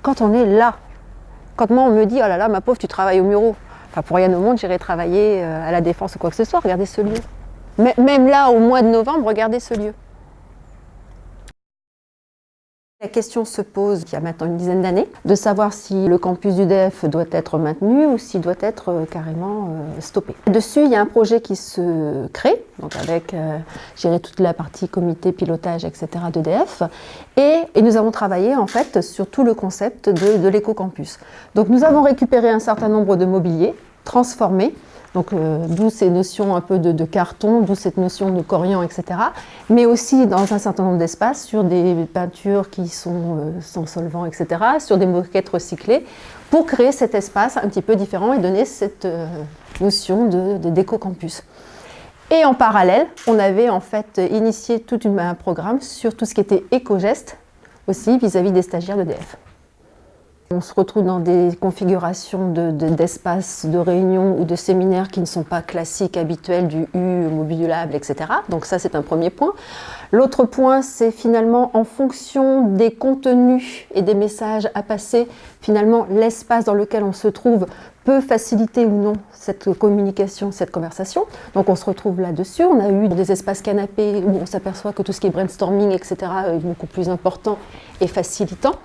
Quand on est là, quand moi on me dit « Oh là là, ma pauvre, tu travailles au Muro », enfin pour rien au monde, j'irai travailler à la Défense ou quoi que ce soit, regardez ce lieu. Même là, au mois de novembre, regardez ce lieu. La question se pose, il y a maintenant une dizaine d'années, de savoir si le campus d'UDF doit être maintenu ou s'il doit être carrément stoppé. Dessus, il y a un projet qui se crée, donc avec toute la partie comité, pilotage, etc. d'EDF, et nous avons travaillé en fait sur tout le concept de l'éco-campus. Donc nous avons récupéré un certain nombre de mobiliers, transformés, donc d'où ces notions un peu de carton, d'où cette notion de corian, etc. Mais aussi dans un certain nombre d'espaces, sur des peintures qui sont sans solvant, etc., sur des moquettes recyclées, pour créer cet espace un petit peu différent et donner cette notion d'éco-campus. Et en parallèle, on avait en fait initié tout un programme sur tout ce qui était éco-geste, aussi vis-à-vis des stagiaires d'EDF. On se retrouve dans des configurations d'espaces de réunion ou de séminaires qui ne sont pas classiques, habituels, du U, modulable, etc. Donc ça, c'est un premier point. L'autre point, c'est finalement en fonction des contenus et des messages à passer, finalement, l'espace dans lequel on se trouve peut faciliter ou non cette communication, cette conversation. Donc on se retrouve là-dessus. On a eu des espaces canapés où on s'aperçoit que tout ce qui est brainstorming, etc. est beaucoup plus important et facilitant.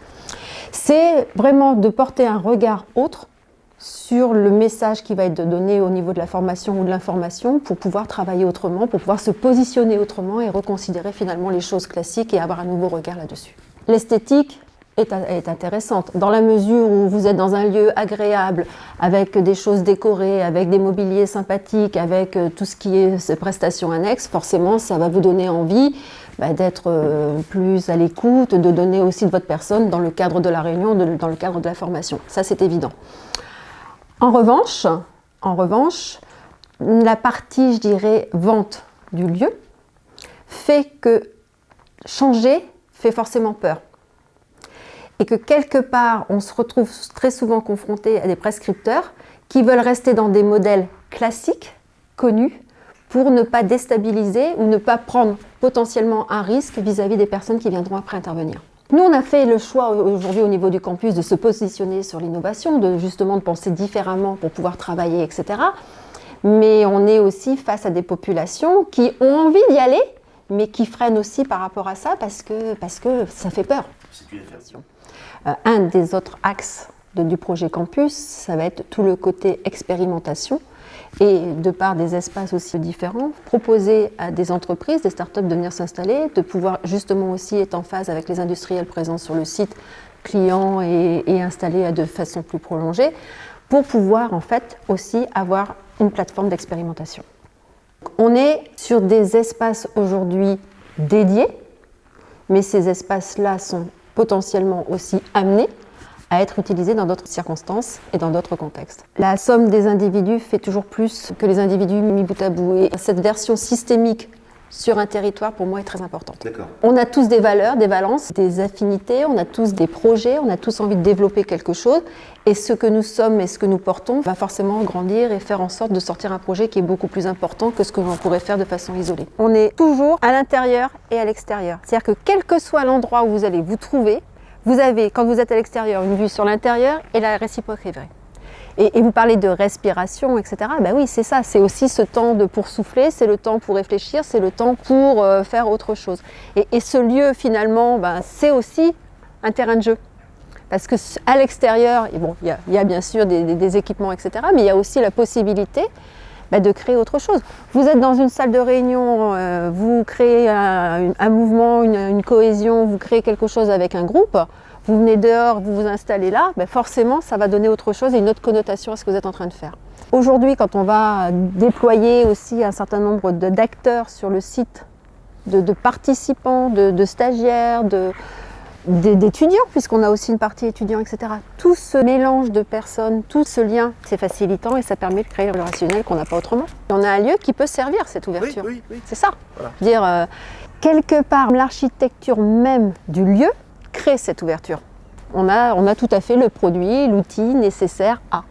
C'est vraiment de porter un regard autre sur le message qui va être donné au niveau de la formation ou de l'information pour pouvoir travailler autrement, pour pouvoir se positionner autrement et reconsidérer finalement les choses classiques et avoir un nouveau regard là-dessus. L'esthétique est intéressante dans la mesure où vous êtes dans un lieu agréable, avec des choses décorées, avec des mobiliers sympathiques, avec tout ce qui est ces prestations annexes, forcément ça va vous donner envie d'être plus à l'écoute, de donner aussi de votre personne dans le cadre de la réunion, dans le cadre de la formation. Ça, c'est évident. En revanche, la partie, je dirais, vente du lieu fait que changer fait forcément peur. Et que quelque part, on se retrouve très souvent confronté à des prescripteurs qui veulent rester dans des modèles classiques, connus, pour ne pas déstabiliser ou ne pas prendre potentiellement un risque vis-à-vis des personnes qui viendront après intervenir. Nous, on a fait le choix aujourd'hui au niveau du campus de se positionner sur l'innovation, justement de penser différemment pour pouvoir travailler, etc. Mais on est aussi face à des populations qui ont envie d'y aller, mais qui freinent aussi par rapport à ça parce que ça fait peur. Un des autres axes du projet campus, ça va être tout le côté expérimentation. Et de par des espaces aussi différents, proposer à des entreprises, des startups de venir s'installer, de pouvoir justement aussi être en phase avec les industriels présents sur le site, clients et installés de façon plus prolongée, pour pouvoir en fait aussi avoir une plateforme d'expérimentation. On est sur des espaces aujourd'hui dédiés, mais ces espaces-là sont potentiellement aussi amenés à être utilisés dans d'autres circonstances et dans d'autres contextes. La somme des individus fait toujours plus que les individus mis bout à bout. Et cette version systémique sur un territoire, pour moi, est très importante. On a tous des valeurs, des valences, des affinités, on a tous des projets, on a tous envie de développer quelque chose. Et ce que nous sommes et ce que nous portons va forcément grandir et faire en sorte de sortir un projet qui est beaucoup plus important que ce que l'on pourrait faire de façon isolée. On est toujours à l'intérieur et à l'extérieur. C'est-à-dire que quel que soit l'endroit où vous allez vous trouver, vous avez, quand vous êtes à l'extérieur, une vue sur l'intérieur et la réciproque est vraie. Et vous parlez de respiration, etc. Ben oui, c'est ça, c'est aussi ce temps pour souffler, c'est le temps pour réfléchir, c'est le temps pour faire autre chose. Et ce lieu, finalement, c'est aussi un terrain de jeu. Parce qu'à l'extérieur, il y a bien sûr des équipements, etc. Mais il y a aussi la possibilité de créer autre chose. Vous êtes dans une salle de réunion, vous créez un mouvement, une cohésion, vous créez quelque chose avec un groupe, vous venez dehors, vous vous installez là, forcément ça va donner autre chose et une autre connotation à ce que vous êtes en train de faire. Aujourd'hui, quand on va déployer aussi un certain nombre d'acteurs sur le site, de participants, de stagiaires, d'étudiants, puisqu'on a aussi une partie étudiants, etc. Tout ce mélange de personnes, tout ce lien, c'est facilitant et ça permet de créer le relationnel qu'on n'a pas autrement. On a un lieu qui peut servir cette ouverture. Oui. C'est ça. Voilà. Quelque part, l'architecture même du lieu crée cette ouverture. On a tout à fait le produit, l'outil nécessaire à.